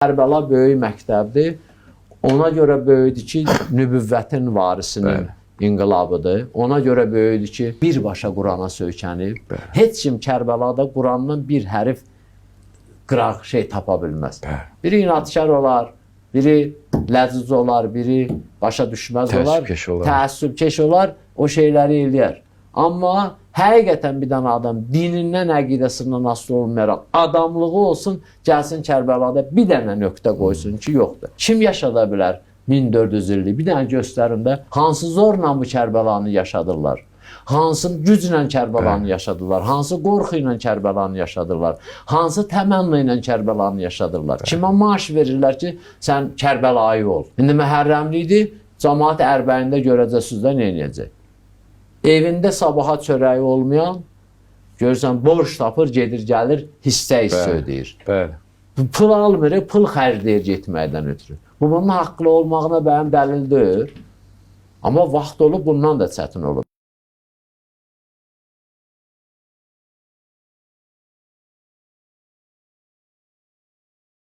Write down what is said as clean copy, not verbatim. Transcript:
Kərbəla böyük məktəbdir. Ona görə böyüdür ki, nübüvvətin varisinin inqilabıdır. Ona görə böyüdür ki, birbaşa Qurana söykənib. Heç kim Kərbəlada Qurandan bir hərif qıraq şey tapa bilməz. Biri inadkar olar, biri ləziz olar, biri başa düşməz olar, təəssübkeş olar, o şeyləri eləyər. Amma həqiqətən bir dənə adam dinindən, əqidəsindən asılı olmayaraq adamlığı olsun, gəlsin Kərbəlada bir dənə nöqtə qoysun ki, yoxdur. Kim yaşada bilər 1400 illik? Bir dənə göstərin də hansı zorla bu Kərbəlanı yaşadırlar? Hansı güclə Kərbəlanı yaşadırlar? Hansı qorxu ilə Kərbəlanı yaşadırlar? Hansı təmənni ilə Kərbəlanı yaşadırlar? Kimə maaş verirlər ki, sən Kərbəlayı ol? İndi Məhərrəmlikdir, cəmaət ərbəyində görəcəksiniz də nə eləyəcək? Evində sabaha çörəyi olmayan, görürsən, borc tapır, gedir, gəlir, hissə ödəyir. Pul almır, pul xərcləyir getməkdən ötürü. Bu, bunun haqqlı olmağına bənim dəlil deyil. Amma vaxt olub, bundan da çətin olub.